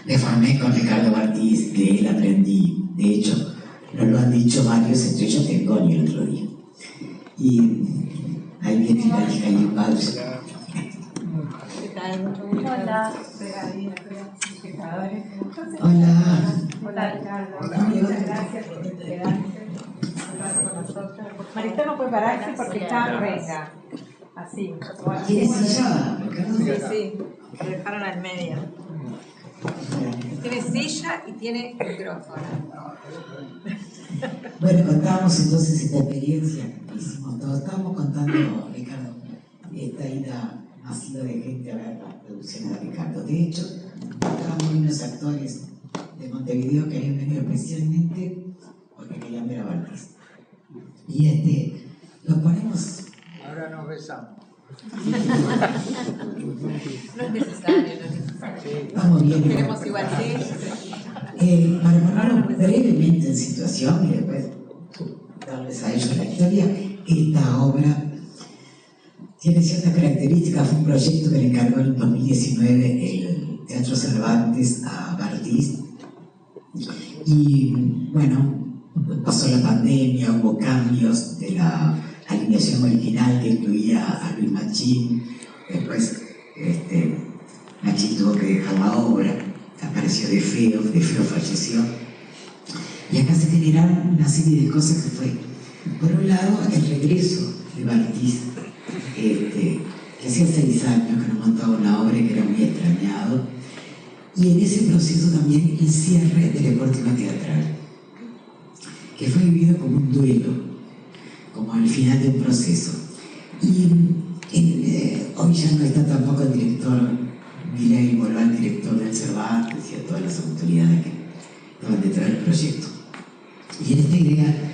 Me formé con Ricardo Bartís, de él aprendí, de hecho, nos lo han dicho varios, entre ellos Tengoni el otro día. Y ahí viene la hija y el padre. ¿Qué tal? Mucho gusto. Hola. Hola. Hola, Ricardo. Muchas gracias por quedarse un rato con nosotros. Marita no puede pararse porque está renga. Así. ¿Tiene silla, Ricardo? Sí, sí. Lo dejaron al medio. Tiene silla y tiene micrófono. Bueno, contábamos entonces esta experiencia, hicimos todo, estábamos contando, Ricardo, esta ida masiva de gente a ver las producciones de Ricardo. De hecho, estábamos unos actores de Montevideo que habían venido especialmente porque querían ver a Bartís. Y lo ponemos. Ahora nos besamos. No es necesario, no es necesario. Vamos bien. Queremos igual, sí. Para ponernos brevemente en situación y después darles a ellos la historia, esta obra tiene ciertas características. Fue un proyecto que le encargó en 2019 el Teatro Cervantes a Bartís. Y bueno, pasó la pandemia, hubo cambios de la alineación original que incluía a Luis Machín. Después Machín tuvo que dejar la obra, apareció de feo falleció. Y acá se generaron una serie de cosas que fue, por un lado, el regreso de Bartís, que hacía 6 años que no montaba una obra y que era muy extrañado, y en ese proceso también el cierre del Deportivo Teatral, que fue vivido como un duelo, como al final de un proceso. Y hoy ya no está tampoco el director Milei, volvió al director del Cervantes y a todas las autoridades que estaban detrás del proyecto. Y en esta idea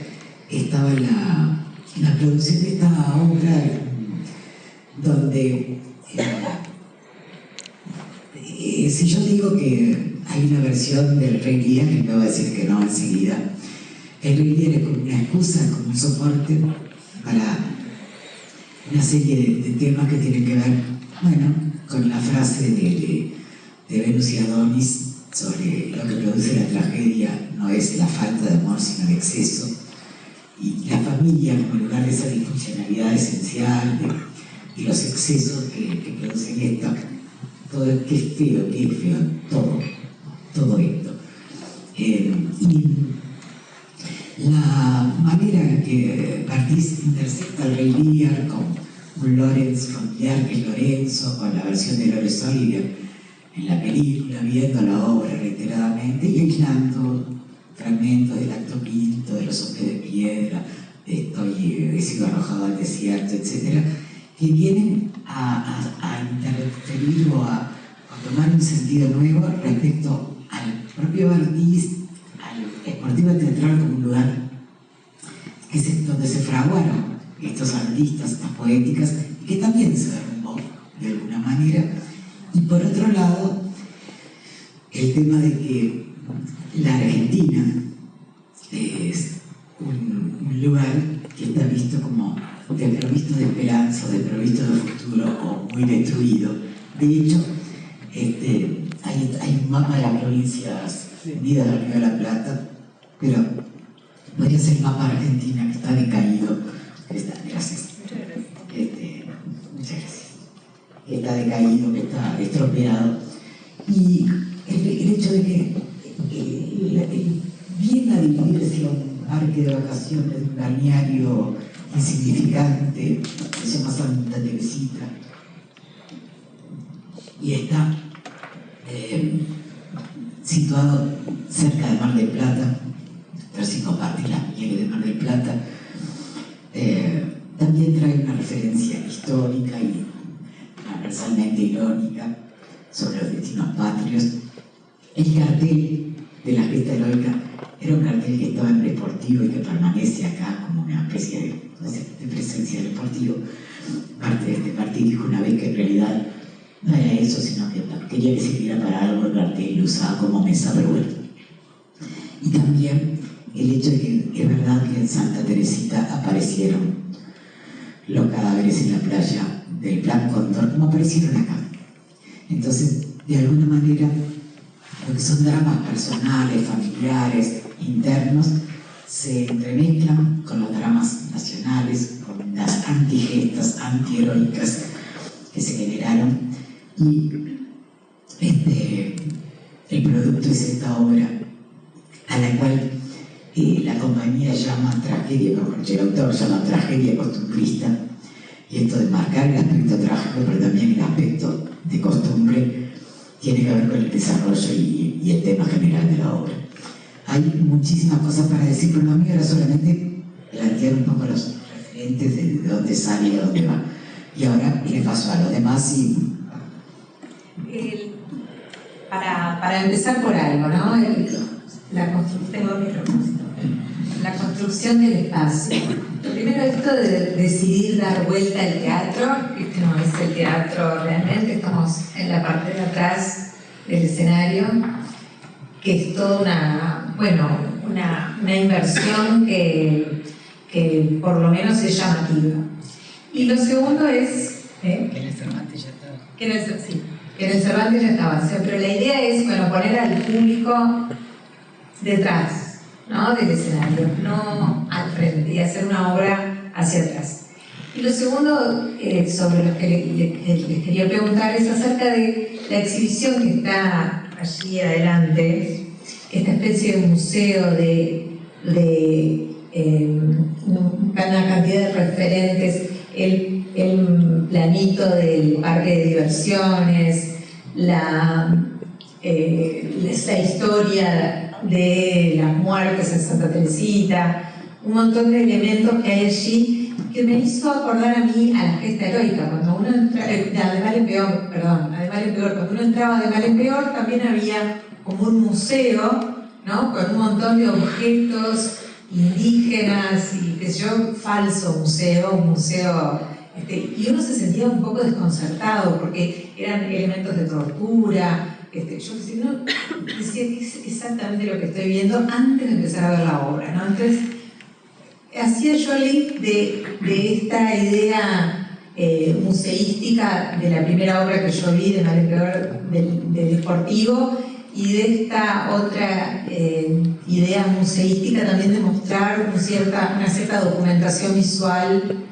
estaba la producción de esta obra donde, si yo digo que hay una versión del Rey Lear, y me va a decir que no enseguida, el Rey Lear es como una excusa, como un soporte para una serie de temas que tienen que ver, bueno, con la frase de Venus y Adonis sobre lo que produce la tragedia no es la falta de amor, sino el exceso. Y la familia como lugar de esa disfuncionalidad esencial y los excesos que producen esto, todo qué feo, todo esto. Y la manera en que Bartís intercepta al Rey Lear con un Lorenz familiar que es Lorenzo, con la versión de Laurence Olivier en la película, viendo la obra reiteradamente y aislando fragmentos del acto quinto, de los hombres de piedra, de he sido arrojado al desierto, etc., que vienen a interferir o a tomar un sentido nuevo respecto al propio Bartís, al Deportivo Teatral como un lugar que es donde se fraguaron estos artistas, estas poéticas, y que también se derrumbó de alguna manera. Y por otro lado, el tema de que la Argentina es un lugar que está visto como desprovisto de esperanza, desprovisto de futuro o muy destruido. De hecho, hay un mapa de las provincias unidas del Río de la Plata, pero podría ser el mapa de Argentina que está decaído. Gracias. Muchas gracias. Que está decaído, que está estropeado. Y el hecho de que viene a dividirse un parque de vacaciones, un balneario insignificante, que se llama Santa Teresita, y está situado cerca de Mar del Plata, Tercino Parque, las Mieles de Mar del Plata, también trae una referencia histórica y transversalmente irónica sobre los destinos patrios. El cartel de la gesta heroica era un cartel que estaba en el Deportivo y que permanece acá como una especie de presencia del Deportivo. Parte de este partido dijo una vez que en realidad no era eso, sino que quería que sirviera para algo el cartel y lo usaba como mesa, pero bueno. Y también el hecho de que es verdad que en Santa Teresita aparecieron los cadáveres en la playa del Plan Cóndor, como aparecieron acá. Entonces, de alguna manera, lo que son dramas personales, familiares, internos, se entremezclan con los dramas nacionales, con las antigestas, antiheroicas que se generaron, y el producto es esta obra a la cual la compañía llama tragedia, el autor llama tragedia costumbrista, y esto de marcar el aspecto trágico, pero también el aspecto de costumbre, tiene que ver con el desarrollo y el tema general de la obra. Hay muchísimas cosas para decir, pero lo mío era solamente plantear un poco los referentes de dónde sale y a dónde va. Y ahora le paso a los demás y... Para empezar por algo, ¿no? La construcción del espacio. Primero, esto de decidir dar vuelta al teatro, que no es el teatro realmente, estamos en la parte de atrás del escenario, que es toda una inversión que por lo menos es llamativa. Y lo segundo es... Que en el Cervantes ya estaba. Que en el Cervantes ya estaba. Pero la idea es poner al público detrás, ¿no?, del escenario, no al frente, y hacer una obra hacia atrás. Y lo segundo, sobre lo que les quería preguntar, es acerca de la exhibición que está allí adelante, esta especie de museo de una cantidad de referentes, el planito del parque de diversiones, esta historia de las muertes en Santa Teresita, un montón de elementos que hay allí que me hizo acordar a mí a la gesta heroica. Cuando uno entra, de mal en peor, cuando uno entraba de mal en peor, también había como un museo, ¿no?, con un montón de objetos indígenas y qué sé yo, falso museo, un museo, y uno se sentía un poco desconcertado porque eran elementos de tortura. Yo decía que es exactamente lo que estoy viendo antes de empezar a ver la obra, ¿no? Entonces, hacía yo link de esta idea museística de la primera obra que yo vi, de Mal en Peor, del Sportivo, y de esta otra idea museística también de mostrar una cierta documentación visual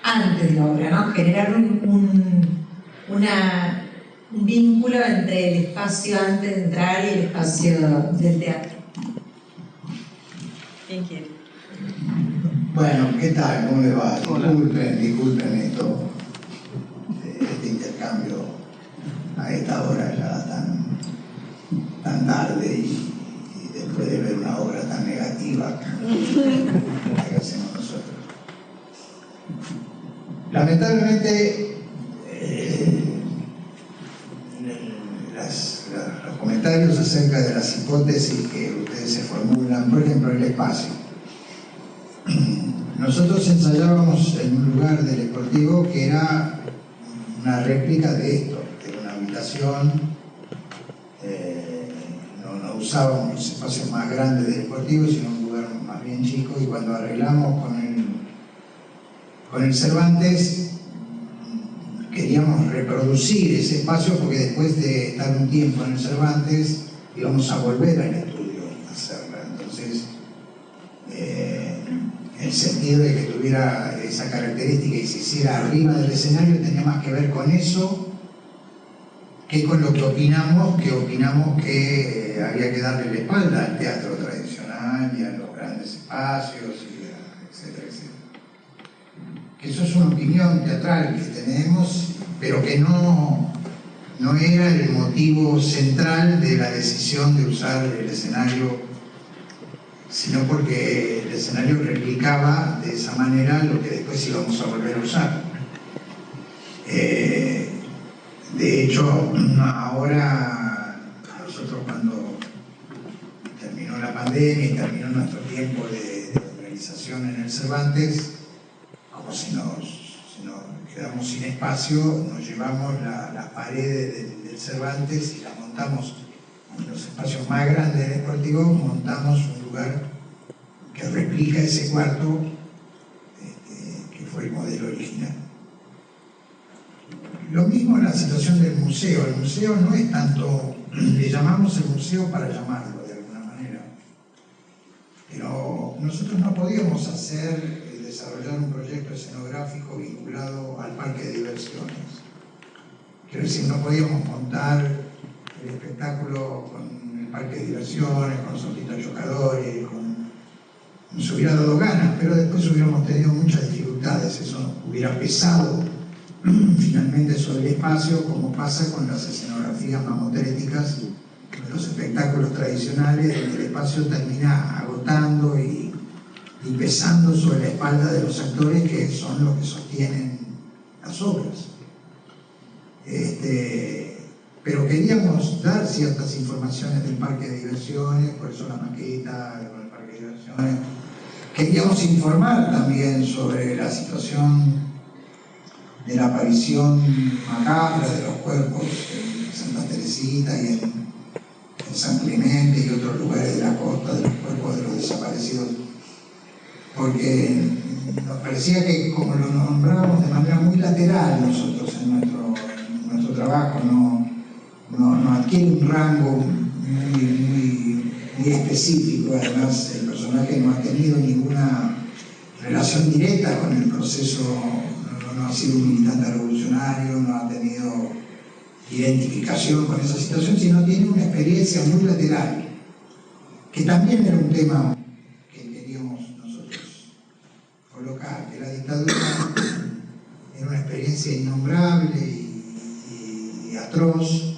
antes de la obra, ¿no? Generar un vínculo entre el espacio antes de entrar y el espacio del teatro. ¿Quién quiere? Bueno, ¿qué tal? ¿Cómo le va? Disculpen esto, este intercambio a esta hora ya tan tarde y después de ver una obra tan negativa que hacemos nosotros. Lamentablemente, los comentarios acerca de las hipótesis que ustedes se formulan, por ejemplo, el espacio. Nosotros ensayábamos en un lugar del Sportivo que era una réplica de esto, que era una habitación, no usábamos espacios más grandes del Sportivo, sino un lugar más bien chico, y cuando arreglamos con el Cervantes, queríamos reproducir ese espacio porque después de estar un tiempo en el Cervantes íbamos a volver al estudio a hacerla. Entonces, el sentido de que tuviera esa característica y se hiciera arriba del escenario tenía más que ver con eso que con lo que opinamos que había que darle la espalda al teatro tradicional y a los grandes espacios, etcétera, etcétera. Que eso es una opinión teatral que tenemos, pero que no era el motivo central de la decisión de usar el escenario, sino porque el escenario replicaba de esa manera lo que después íbamos a volver a usar. De hecho, ahora nosotros, cuando terminó la pandemia y terminó nuestro tiempo de organización en el Cervantes, como si nos quedamos sin espacio, nos llevamos las paredes del Cervantes y las montamos en los espacios más grandes del Sportivo, montamos un lugar que replica ese cuarto que fue el modelo original. Lo mismo en la situación del museo. El museo no es tanto, le llamamos el museo para llamarlo de alguna manera, pero nosotros no podíamos desarrollar un proyecto escenográfico vinculado al parque de diversiones. Quiero decir, no podíamos montar el espectáculo con el parque de diversiones, con los autitos chocadores, nos hubiera dado ganas, pero después hubiéramos tenido muchas dificultades. Eso hubiera pesado finalmente sobre el espacio, como pasa con las escenografías mamotréticas de los espectáculos tradicionales, donde el espacio termina agotando y pesando sobre la espalda de los actores, que son los que sostienen las obras. Pero queríamos dar ciertas informaciones del parque de diversiones, por eso la maqueta del parque de diversiones. Queríamos informar también sobre la situación de la aparición macabra de los cuerpos en Santa Teresita y en San Clemente y otros lugares de la costa, de los cuerpos de los desaparecidos, porque nos parecía que, como lo nombrábamos de manera muy lateral nosotros en nuestro trabajo, no adquiere un rango muy específico. Además, el personaje no ha tenido ninguna relación directa con el proceso, no ha sido un militante revolucionario, no ha tenido identificación con esa situación, sino tiene una experiencia muy lateral, que también era un tema que queríamos nosotros colocar, que la dictadura era una experiencia innombrable y atroz,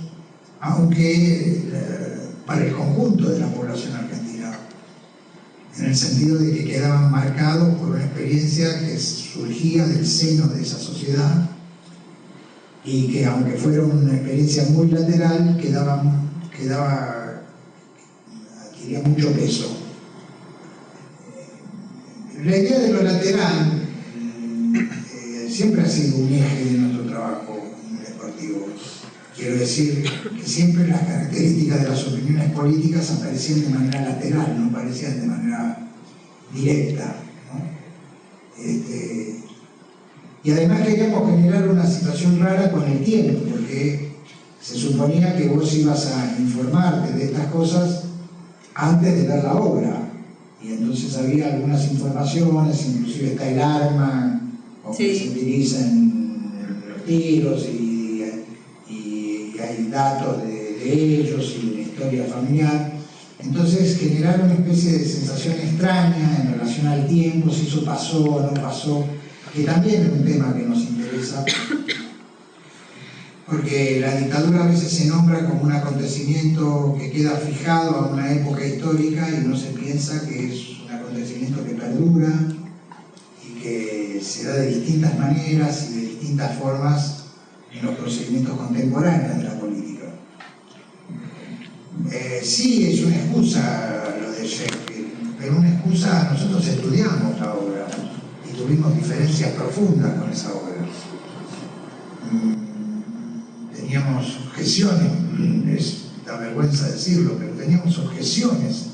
aunque para el conjunto de la población argentina, en el sentido de que quedaban marcados por una experiencia que surgía del seno de esa sociedad y que, aunque fuera una experiencia muy lateral, adquiría mucho peso. La idea de lo lateral siempre ha sido un eje de nuestro trabajo deportivo. Quiero decir que siempre las características de las opiniones políticas aparecían de manera lateral, no aparecían de manera directa, ¿no? Y además queríamos generar una situación rara con el tiempo, porque se suponía que vos ibas a informarte de estas cosas antes de ver la obra, y entonces había algunas informaciones, inclusive está el arma, o que se utiliza en los tiros, y hay datos de ellos y una historia familiar. Entonces generar una especie de sensación extraña en relación al tiempo, si eso pasó o no pasó, que también es un tema que nos interesa, porque la dictadura a veces se nombra como un acontecimiento que queda fijado a una época histórica y no se piensa que es un acontecimiento que perdura y que se da de distintas maneras y de distintas formas en los procedimientos contemporáneos de la política. Sí, es una excusa lo de Shakespeare, pero una excusa, nosotros estudiamos la obra y tuvimos diferencias profundas con esa obra. Teníamos objeciones, da vergüenza decirlo, pero teníamos objeciones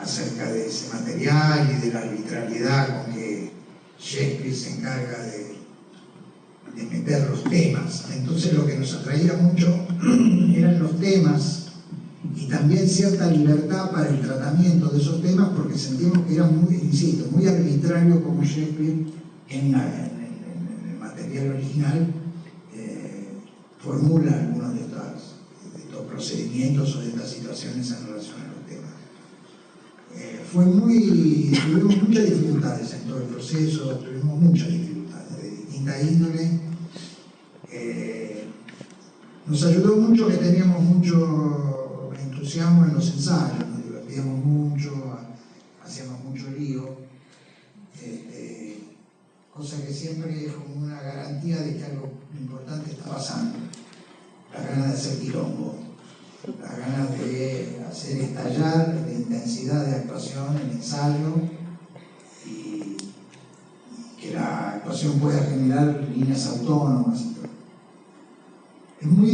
acerca de ese material y de la arbitrariedad con que Shakespeare se encarga de meter los temas. Entonces lo que nos atraía mucho eran los temas y también cierta libertad para el tratamiento de esos temas, porque sentimos que era muy, insisto, muy arbitrario como Shakespeare en el material original formula algunos de estos procedimientos o de estas situaciones en relación a los temas. Tuvimos muchas dificultades en todo el proceso, tuvimos muchas dificultades de distinta índole. Nos ayudó mucho que teníamos mucho entusiasmo en los ensayos, nos divertíamos mucho, hacíamos mucho lío, cosa que siempre es como una garantía de que algo importante está pasando. La ganas de hacer quilombo, la ganas de hacer estallar la intensidad de actuación, el ensayo, y que la actuación pueda generar líneas autónomas. Es un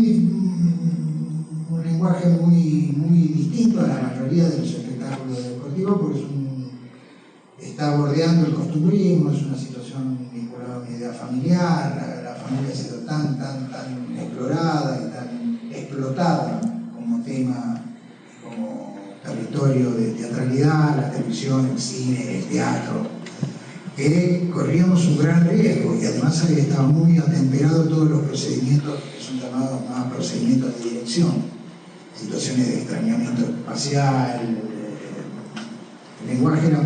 lenguaje muy distinto a la mayoría de los espectáculos deportivos, porque está bordeando el costumbrismo, es una situación vinculada a una idea familiar, la familia se tan explorada y tan explotada como tema, como territorio de teatralidad, la televisión, el cine, el teatro, que corríamos un gran riesgo y además estaba muy atemperado todos los procedimientos que son llamados más procedimientos de dirección, situaciones de extrañamiento espacial, el lenguaje era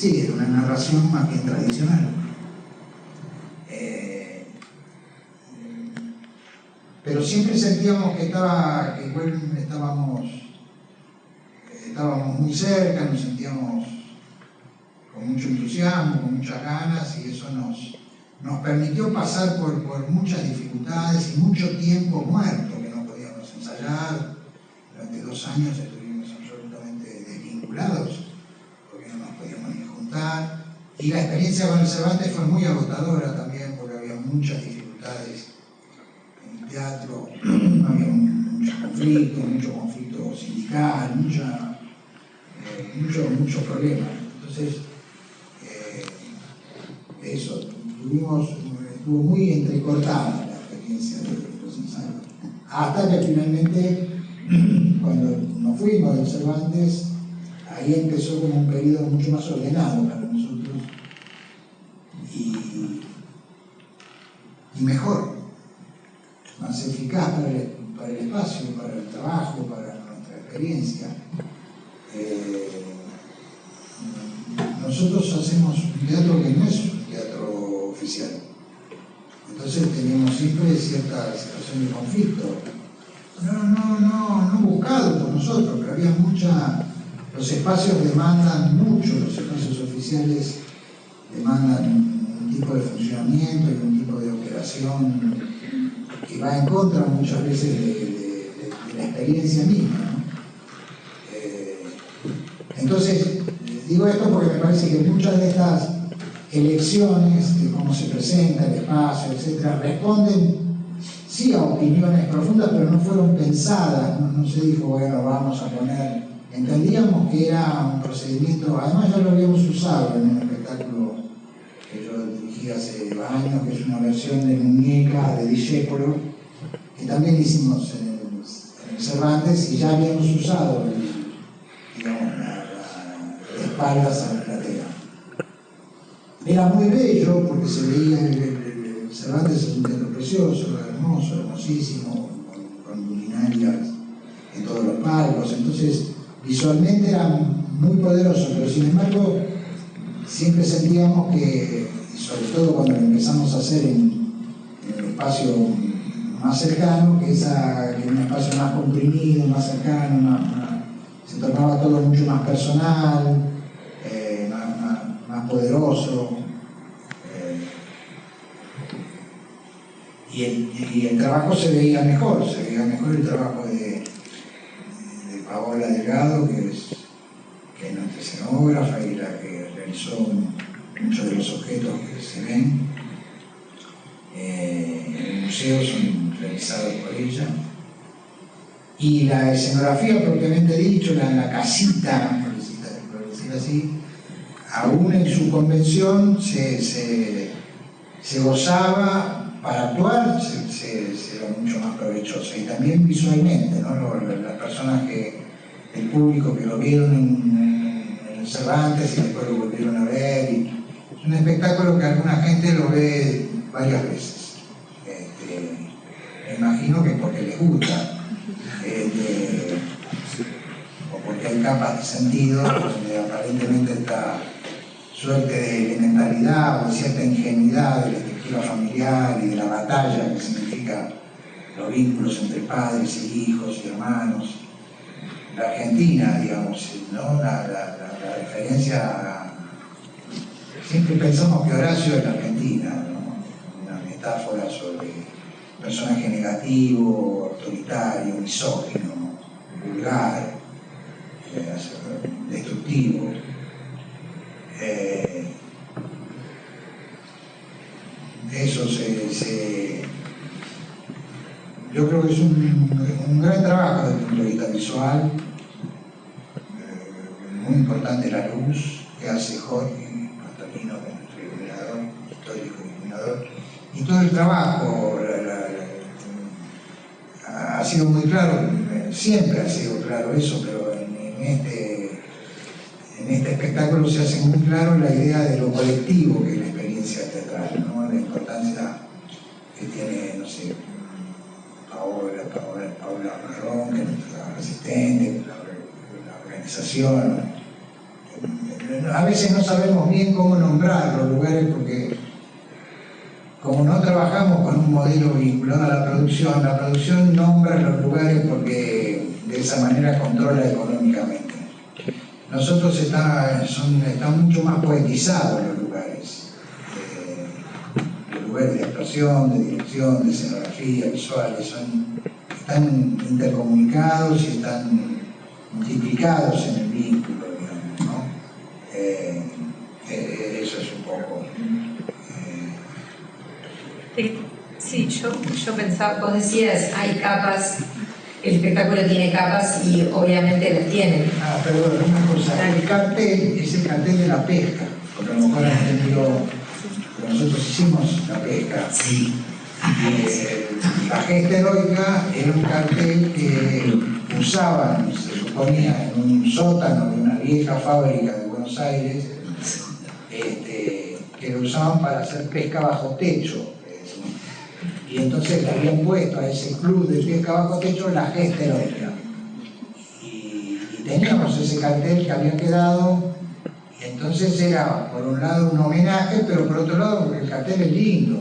era una narración más bien tradicional. Pero siempre sentíamos que igual estábamos muy cerca, nos sentíamos con mucho entusiasmo, con muchas ganas, y eso nos permitió pasar por muchas dificultades y mucho tiempo muerto que no podíamos ensayar. Durante 2 años estuvimos absolutamente desvinculados porque no nos podíamos ni juntar, y la experiencia con el Cervantes fue muy agotadora también porque había muchas dificultades en el teatro, había mucho conflicto sindical, muchos problemas. Entonces, estuvo muy entrecortada la experiencia de los ensayos. Hasta que finalmente, cuando nos fuimos del Cervantes, ahí empezó como un periodo mucho más ordenado para nosotros y mejor, más eficaz para el espacio, para el trabajo, para nuestra experiencia. Nosotros hacemos un teatro que no es un teatro oficial, entonces teníamos siempre cierta situación de conflicto, no buscado por nosotros, pero había los espacios demandan mucho, los espacios oficiales demandan un tipo de funcionamiento y un tipo de operación que va en contra muchas veces de la experiencia misma, ¿no? Entonces, digo esto porque me parece que muchas de estas elecciones, de cómo se presenta el espacio, etc., responden sí a opiniones profundas, pero no fueron pensadas, no se dijo, bueno, vamos a poner... Entendíamos que era un procedimiento, además ya lo habíamos usado en un espectáculo que yo dirigí hace años, que es una versión de Muñeca de Discépolo, que también hicimos en el Cervantes, y ya habíamos usado las espaldas a la platea. Era muy bello porque se veía el Cervantes, es un teatro precioso, hermoso, hermosísimo, con luminarias en todos los palcos, entonces visualmente era muy poderoso, pero sin embargo siempre sentíamos que, y sobre todo cuando lo empezamos a hacer en el espacio más cercano, que era un espacio más comprimido, más cercano, se tornaba todo mucho más personal, más poderoso, y el trabajo se veía mejor el trabajo de Paola Delgado, que es nuestra escenógrafa y la que realizó muchos de los objetos que se ven en el museo son realizados por ella. Y la escenografía propiamente dicho, la casita, por decir así, aún en su convención se gozaba, para actuar era mucho más provechosa, y también visualmente, ¿no? Las personas el público que lo vieron en el Cervantes y después lo volvieron a ver, y es un espectáculo que alguna gente lo ve varias veces. Me imagino que porque les gusta. O porque hay capas de sentido donde aparentemente esta suerte de elementalidad o de cierta ingenuidad de la estructura familiar y de la batalla que significa los vínculos entre padres y hijos y hermanos. La Argentina, digamos, ¿no? La referencia, siempre pensamos que Horacio es la Argentina, ¿no? Una metáfora sobre personaje negativo, autoritario, misógino, vulgar, destructivo. Eso yo creo que es un gran trabajo desde el punto de vista visual, muy importante la luz que hace Jorge Pastorino, que es nuestro iluminador, histórico iluminador, y todo el trabajo, sido muy claro, siempre ha sido claro eso, pero en este espectáculo se hace muy claro la idea de lo colectivo que es la experiencia teatral, ¿no? La importancia que tiene, no sé, Paula Marrón, que es nuestra asistente, la organización. A veces no sabemos bien cómo nombrar los lugares porque como no trabajamos con un modelo vinculado a la producción nombra los lugares porque de esa manera controla económicamente. Nosotros están mucho más poetizados los lugares de actuación, de dirección, de escenografía, visuales, están intercomunicados y están multiplicados en el vínculo, digamos, ¿no? Eso es un poco. Sí, yo pensaba, vos decías, hay capas, el espectáculo tiene capas y obviamente las tiene. Perdón, una cosa, el cartel es el cartel de la pesca, porque a lo mejor han entendido, nosotros hicimos la pesca. Sí. La gesta heroica era un cartel que usaban, se suponía, en un sótano de una vieja fábrica de Buenos Aires, que lo usaban para hacer pesca bajo techo. Y entonces le habían puesto a ese club de pesca bajo techo la gesta heroica. Y teníamos ese cartel que había quedado, y entonces era por un lado un homenaje, pero por otro lado porque el cartel es lindo.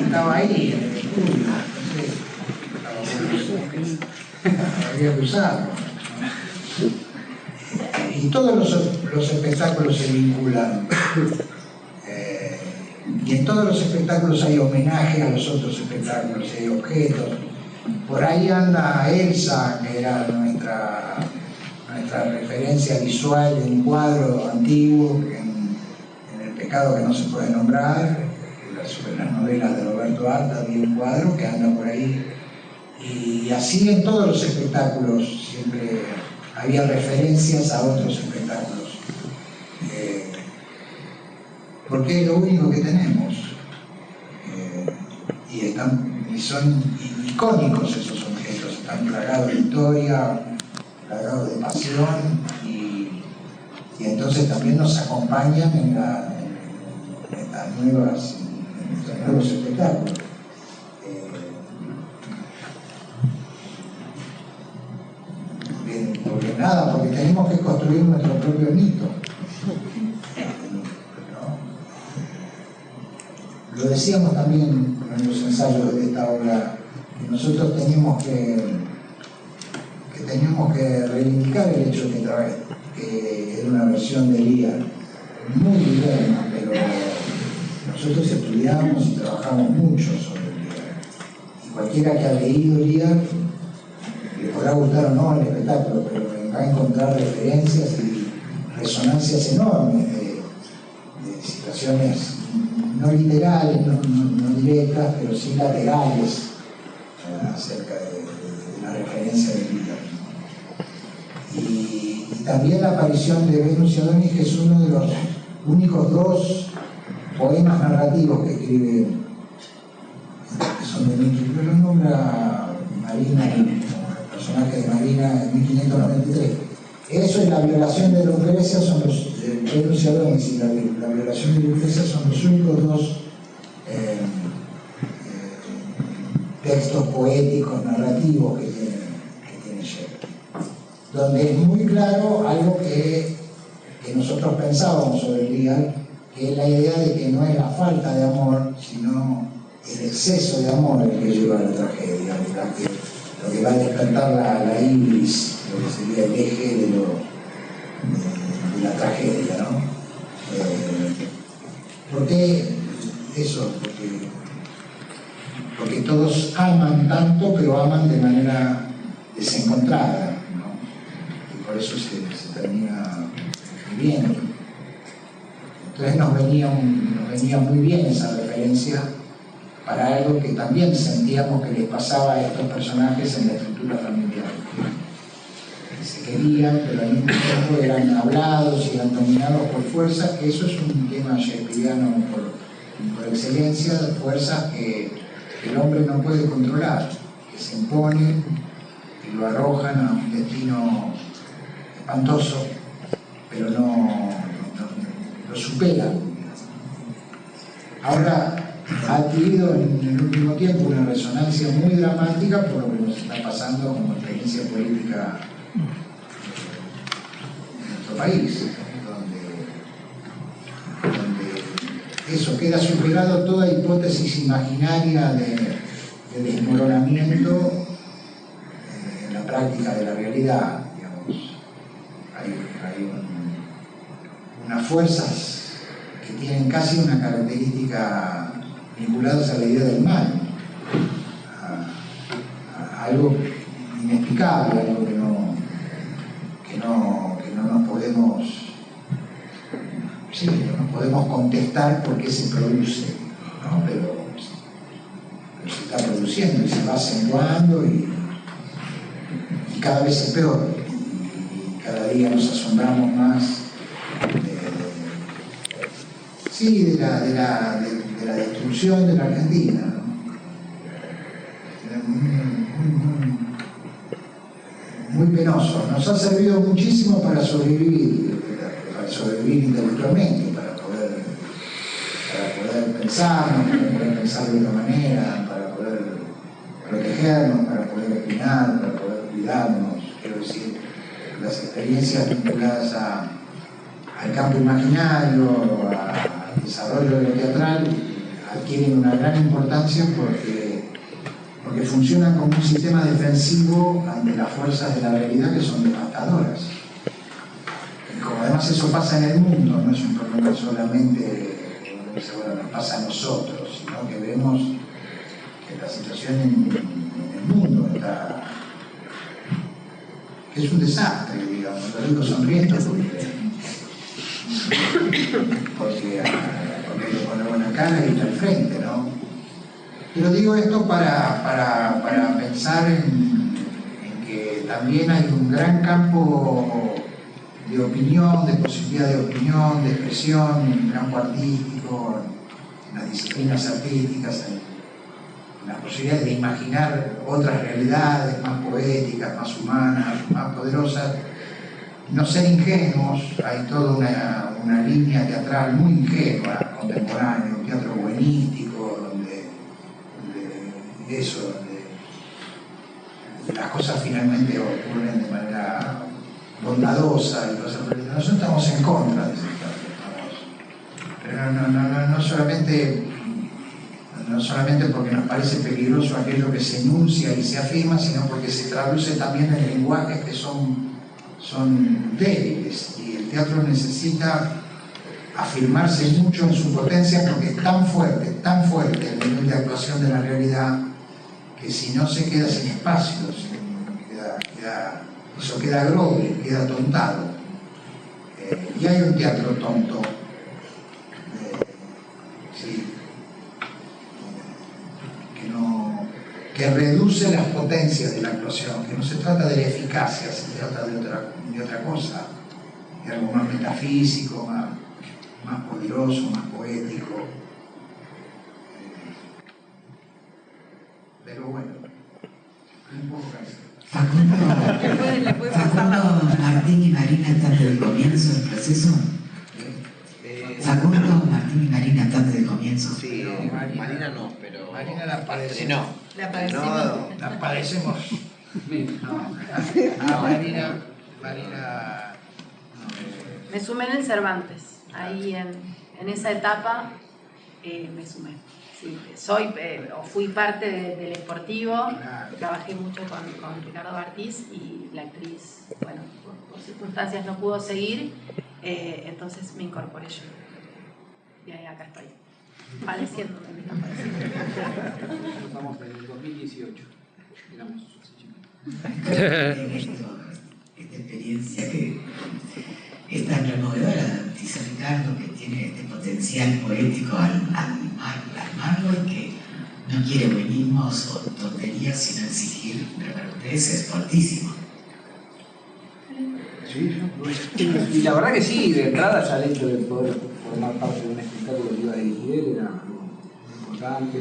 Estaba ahí en el estudio, entonces había que usarlo. Y todos los espectáculos se vinculan. Y en todos los espectáculos hay homenaje a los otros espectáculos, hay objetos. Por ahí anda Elsa, que era nuestra referencia visual de un cuadro antiguo, en El pecado que no se puede nombrar, sobre las novelas de Roberto Arta, había un cuadro que anda por ahí. Y así en todos los espectáculos siempre había referencias a otros espectáculos. Porque es lo único que tenemos. Y son icónicos esos objetos, están plagados de historia, plagados de pasión, y entonces también nos acompañan en estos nuevos espectáculos. Porque tenemos que construir nuestro propio mito. Lo decíamos también en los ensayos de esta obra, que nosotros teníamos que reivindicar el hecho que era una versión de Lear muy moderna, pero nosotros estudiamos y trabajamos mucho sobre Lear. Y cualquiera que ha leído Lear, le podrá gustar o no el espectáculo, pero va a encontrar referencias y resonancias enormes de situaciones no literales, no directas, pero sí laterales acerca de la referencia de Lear. Y también la aparición de Venus y Adonis, que es uno de los únicos dos poemas narrativos que escribe, que son de Miquel, lo nombra Marina, el personaje de Marina en 1593. Eso y la violación de Lucrecia son los Venus y Adonis, y la violación de Lucrecia son los únicos dos textos poéticos, narrativos que tiene Shakespeare, donde es muy claro algo que nosotros pensábamos sobre Lear, que es la idea de que no es la falta de amor, sino el exceso de amor el que lleva a la tragedia, lo que va a despertar la ibris, lo que sería el eje de la tragedia, ¿no? ¿Por qué eso? Porque todos aman tanto, pero aman de manera desencontrada, ¿no? Y por eso se termina viviendo. Entonces nos venía muy bien esa referencia para algo que también sentíamos que les pasaba a estos personajes en la estructura familiar. Se querían, pero al mismo tiempo eran hablados y eran dominados por fuerzas, que eso es un tema shakespeariano por excelencia, fuerzas que el hombre no puede controlar, se imponen, que lo arrojan a un destino espantoso, pero no lo superan. Ahora ha adquirido en el último tiempo una resonancia muy dramática por lo que nos está pasando como experiencia política en nuestro país, donde eso queda superado toda hipótesis imaginaria de desmoronamiento en la práctica de la realidad. Digamos, hay unas fuerzas que tienen casi una característica vinculadas a la idea del mal, a algo inexplicable, algo que no nos podemos contestar por qué se produce, ¿no? Pero se está produciendo y se va acentuando y cada vez es peor, y cada día nos asombramos más de la destrucción de la Argentina, ¿no? Muy penoso. Nos ha servido muchísimo para sobrevivir intelectualmente, para poder pensarnos, para poder pensar de otra manera, para poder protegernos, para poder opinar, para poder cuidarnos. Quiero decir, las experiencias vinculadas al campo imaginario, al desarrollo de lo teatral, adquieren una gran importancia porque funcionan como un sistema defensivo ante las fuerzas de la realidad que son devastadoras. Y como además eso pasa en el mundo, no es un problema solamente que nos pasa a nosotros, sino que vemos que la situación en el mundo es un desastre, digamos. Lo digo sonriendo porque lo ponemos en la cara y al frente, ¿no? Pero digo esto para pensar en que también hay un gran campo de opinión, de posibilidad de opinión, de expresión, en el campo artístico, en las disciplinas artísticas, en las posibilidades de imaginar otras realidades más poéticas, más humanas, más poderosas. No ser ingenuos, hay toda una línea teatral muy ingenua, contemporánea, un teatro buenístico, donde las cosas finalmente ocurren de manera bondadosa y cosas por el estilo. Nosotros estamos en contra de ese teatro, pero no solamente porque nos parece peligroso aquello que se enuncia y se afirma, sino porque se traduce también en lenguajes que son débiles, y el teatro necesita afirmarse mucho en su potencia porque es tan fuerte el nivel de actuación de la realidad, que si no se queda sin espacio, eso queda groble, queda atontado. Y hay un teatro tonto, que reduce las potencias de la actuación, que no se trata de la eficacia, se trata de otra cosa, de algo más metafísico, más poderoso, más poético. Pero bueno, un poco cansado. Facundo, Martín y Marina están desde el comienzo del proceso. Facundo, Martín y Marina están desde el comienzo. Sí, Marina no, pero Marina la padecemos. La padecemos. La padecemos. Marina. Me sumé en el Cervantes, ahí en esa etapa me sumé. Sí, fui parte del Esportivo, trabajé mucho con Ricardo Bartiz, y la actriz, bueno, por circunstancias no pudo seguir, entonces me incorporé yo. Y ahí acá estoy, padeciendo. Estamos en el 2018, digamos. Esta experiencia que es tan removedora, dice Ricardo, que tiene este potencial poético al armarlo, y que no quiere buenismos o tonterías, sino exigir repercusiones, es fortísimo. Sí, y la verdad que sí, de entrada ya el hecho de poder formar parte de un espectáculo que iba a dirigir él era algo importante.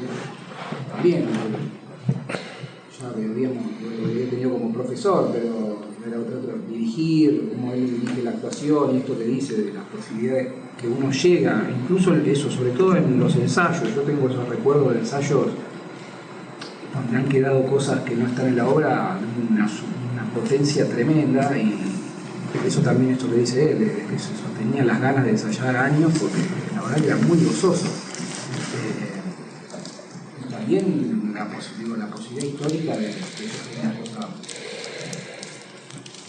También, yo lo había tenido como profesor, pero era otro dirigir, cómo él dirige la actuación y esto que dice de las posibilidades que uno llega, incluso eso, sobre todo en los ensayos. Yo tengo esos recuerdos de ensayos donde han quedado cosas que no están en la obra, una potencia tremenda, y eso también, esto que dice él, de que se sostenía las ganas de ensayar años, porque la verdad que era muy gozoso. Y también la posibilidad histórica de una cosa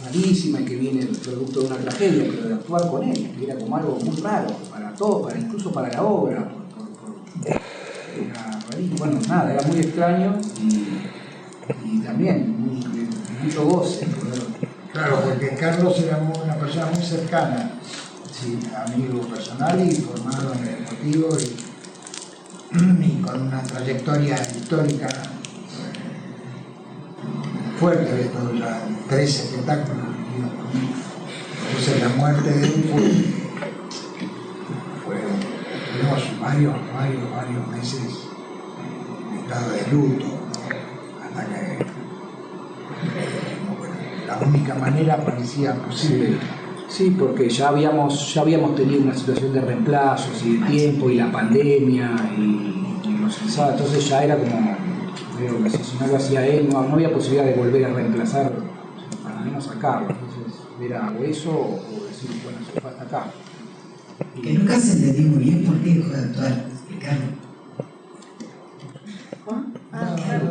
rarísima y que viene producto de una tragedia, pero de actuar con él, que era como algo muy raro para todo, incluso para la obra. Era rarísimo. Bueno, nada, era muy extraño y también mucho goce. Claro, porque Carlos era una persona muy cercana, sí, amigo personal y formado en el deportivo y con una trayectoria histórica fuerte de todos los 3 espectáculos. Entonces la muerte de él tuvimos varios meses en estado de luto, hasta que la única manera parecía posible. Sí, porque ya habíamos tenido una situación de reemplazos y de tiempo y la pandemia y los ensayos, entonces ya era como, creo que si no lo hacía él, no había posibilidad de volver a reemplazar, para menos sacarlo. Entonces era o eso o decir, bueno, se fue hasta acá. Que nunca se entendió muy bien por qué dejó de actuar, explicarlo.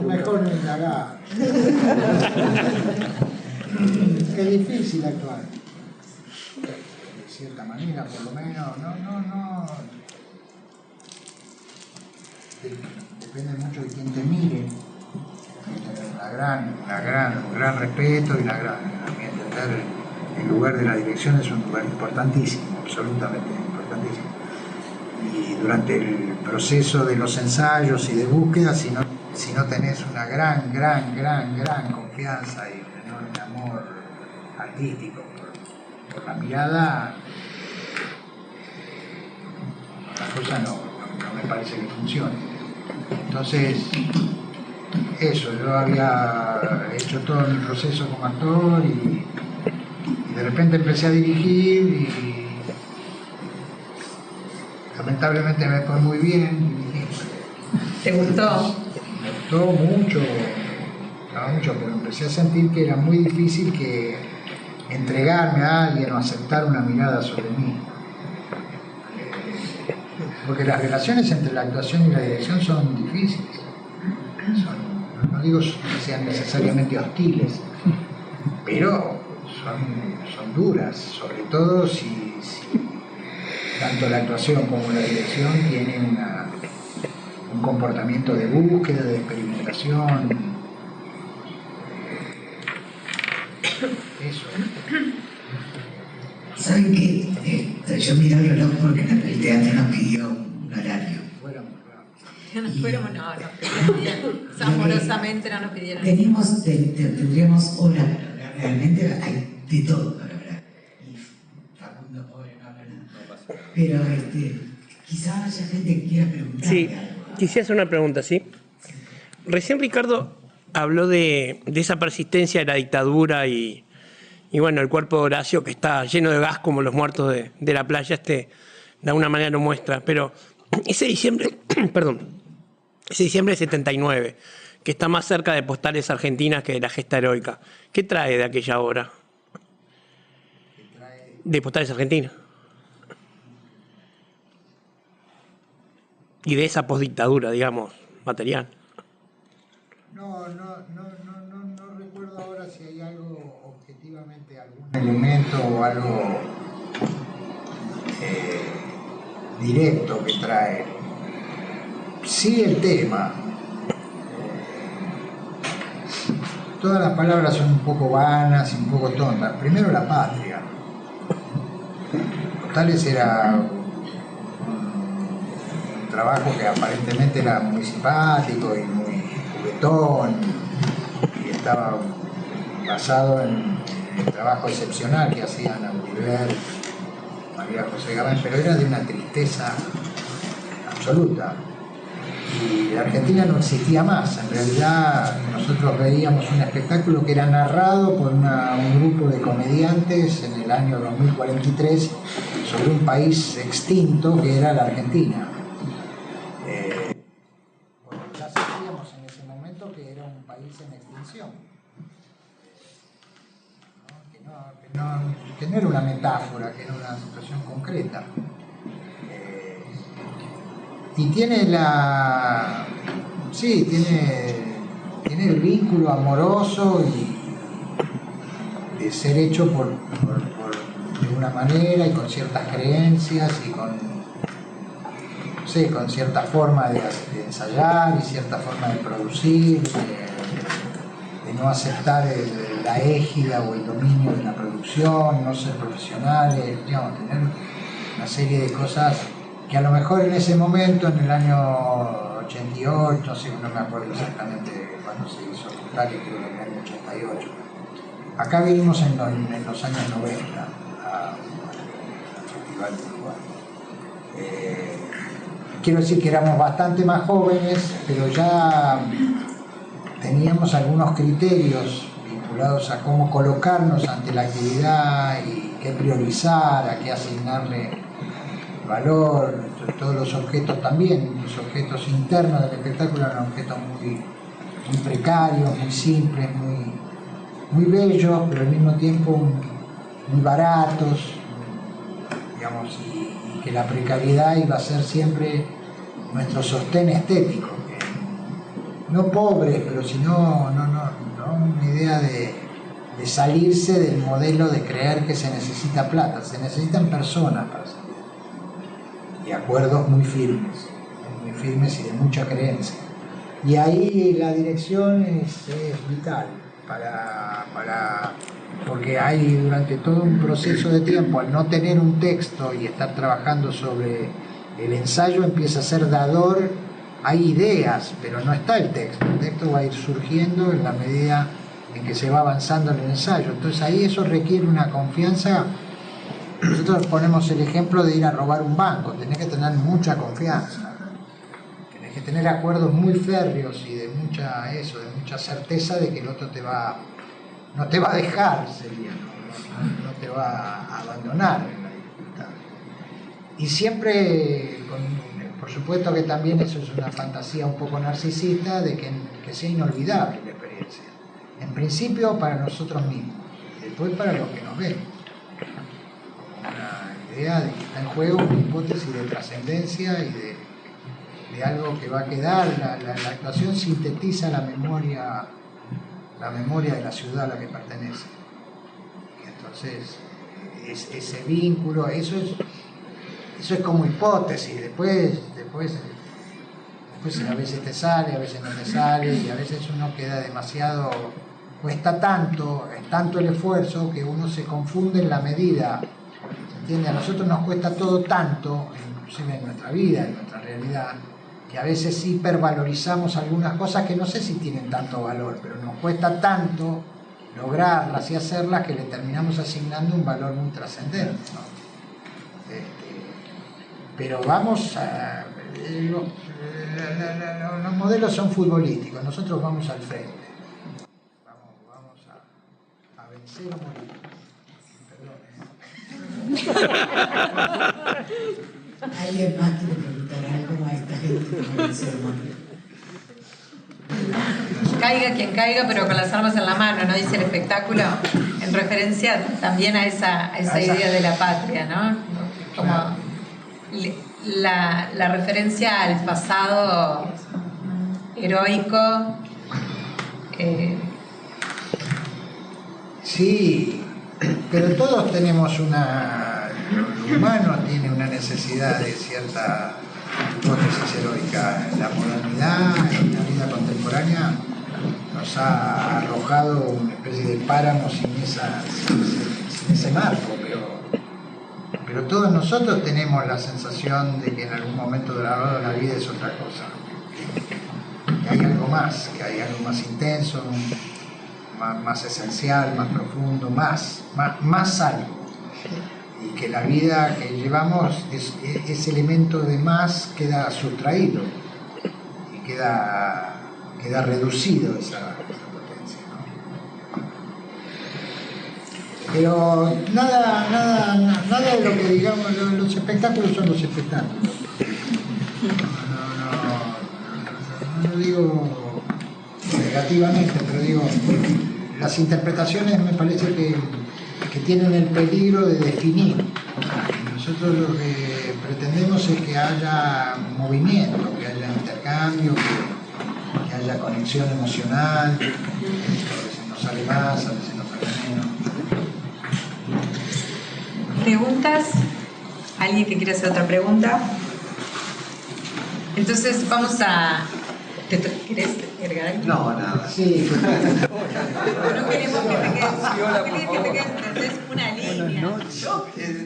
Mejor no indagar. Qué difícil actuar. De cierta manera, por lo menos, no. Depende mucho de quién te mire. Un gran respeto y a mi entender, el lugar de la dirección es un lugar importantísimo, absolutamente importantísimo. Y durante el proceso de los ensayos y de búsqueda, si no tenés una gran confianza y un enorme amor artístico por la mirada, la cosa no me parece que funcione. Entonces, eso, yo había hecho todo mi proceso como actor y de repente empecé a dirigir y lamentablemente me fue muy bien. ¿Te gustó? Me gustó mucho, pero empecé a sentir que era muy difícil que entregarme a alguien o aceptar una mirada sobre mí. Porque las relaciones entre la actuación y la dirección son difíciles. No digo que sean necesariamente hostiles, pero son duras, sobre todo si tanto la actuación como la dirección tienen un comportamiento de búsqueda, de experimentación. Eso. ¿Saben qué? Yo miré el reloj porque el teatro nos pidió un horario. Nos fuéramos, no, amorosamente no nos pidieron. Tendríamos horas para hablar, realmente hay de todo para hablar. Y Facundo, pobre, no habla nada. Pero quizá haya gente que quiera preguntar. Sí, algo. quisiera hacer una pregunta, ¿sí? Recién Ricardo habló de esa persistencia de la dictadura y bueno, el cuerpo de Horacio que está lleno de gas como los muertos de la playa, de alguna manera lo muestra. Pero ese diciembre, ese diciembre de 79, que está más cerca de Postales Argentinas que de la gesta heroica, ¿qué trae de aquella obra? De Postales Argentinas. Y de esa postdictadura, digamos, material. No recuerdo ahora si hay algo objetivamente, algún elemento o algo directo que trae. Sí, el tema. Todas las palabras son un poco vanas y un poco tontas. Primero, la patria. Postales era un trabajo que aparentemente era muy simpático y muy juguetón y estaba basado en el trabajo excepcional que hacían Auriber, María José Gabán, pero era de una tristeza absoluta. y Argentina no existía más. En realidad nosotros veíamos un espectáculo que era narrado por un grupo de comediantes en el año 2043 sobre un país extinto que era la Argentina. Bueno, ya sabíamos en ese momento que era un país en extinción, que no era una metáfora, que era una situación concreta. Y tiene tiene el vínculo amoroso y de ser hecho de una manera y con ciertas creencias y con cierta forma de ensayar y cierta forma de producir, de no aceptar la égida o el dominio de la producción, no ser profesionales, digamos, tener una serie de cosas que a lo mejor en ese momento, en el año 88, no me acuerdo exactamente cuándo se hizo Australia, creo que en el año 88. Acá vivimos en los años 90 al Festival de Uruguay. Quiero decir que éramos bastante más jóvenes, pero ya teníamos algunos criterios vinculados a cómo colocarnos ante la actividad y qué priorizar, a qué asignarle valor. Todos los objetos también, los objetos internos del espectáculo eran objetos muy precarios, muy simples, muy bellos, pero al mismo tiempo muy baratos, digamos, y que la precariedad iba a ser siempre nuestro sostén estético, no pobre, pero sino una idea de salirse del modelo de creer que se necesita plata, se necesitan personas para salir, y acuerdos muy firmes y de mucha creencia. Y ahí la dirección es vital porque hay durante todo un proceso de tiempo, al no tener un texto y estar trabajando sobre el ensayo, empieza a ser dador, hay ideas, pero no está el texto va a ir surgiendo en la medida en que se va avanzando en el ensayo. Entonces ahí eso requiere una confianza. Nosotros ponemos el ejemplo de ir a robar un banco, tenés que tener mucha confianza, tenés que tener acuerdos muy férreos y de mucha certeza de que el otro no te va a dejar, no te va a abandonar en la dificultad. Y siempre, por supuesto que también eso es una fantasía un poco narcisista de que sea inolvidable la experiencia, en principio para nosotros mismos, y después para los que nos ven. Una idea de que está en juego una hipótesis de trascendencia y de algo que va a quedar. La actuación sintetiza la memoria de la ciudad a la que pertenece. Y entonces, ese vínculo, eso es como hipótesis. Después a veces te sale, a veces no te sale, y a veces uno queda demasiado, cuesta tanto, es tanto el esfuerzo que uno se confunde en la medida. ¿Entiende? A nosotros nos cuesta todo tanto, inclusive en nuestra vida, en nuestra realidad, que a veces hipervalorizamos algunas cosas que no sé si tienen tanto valor, pero nos cuesta tanto lograrlas y hacerlas que le terminamos asignando un valor muy trascendente, ¿no? Pero vamos a... Los modelos son futbolísticos, nosotros vamos al frente. Vamos a vencer o morir. ¿Alguien más quiere preguntar algo a esta gente que no dice Caiga quien caiga, pero con las armas en la mano, ¿no? Dice el espectáculo, en referencia también a esa idea de la patria, ¿no? Como la referencia al pasado heroico. Sí, pero todos tenemos el humano tiene una necesidad de cierta hipótesis heroica. La modernidad, en la vida contemporánea, nos ha arrojado una especie de páramo sin ese marco, pero todos nosotros tenemos la sensación de que en algún momento de la vida es otra cosa, que hay algo más intenso, más esencial, más profundo, más algo, y que la vida que llevamos, ese elemento de más queda sustraído, queda reducido esa potencia, ¿no? Pero nada de lo que digamos, los espectáculos son los espectáculos. No digo negativamente, pero digo, las interpretaciones me parece que tienen el peligro de definir. Nosotros lo que pretendemos es que haya movimiento, que haya intercambio, que haya conexión emocional, a veces nos sale más, a veces nos sale menos. ¿Preguntas? ¿Alguien que quiera hacer otra pregunta? Entonces vamos a... ¿Querés agregar algo? No, nada. Sí. No queremos que te quedes, no querés que te quedes, entonces una línea.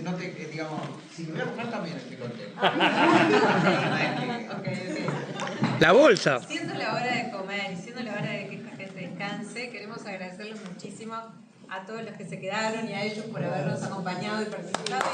No te, digamos, si me voy a comer también estoy contento. Ok. La bolsa. Siendo la hora de comer y siendo la hora de que esta gente descanse, queremos agradecerles muchísimo a todos los que se quedaron y a ellos por habernos acompañado y participado.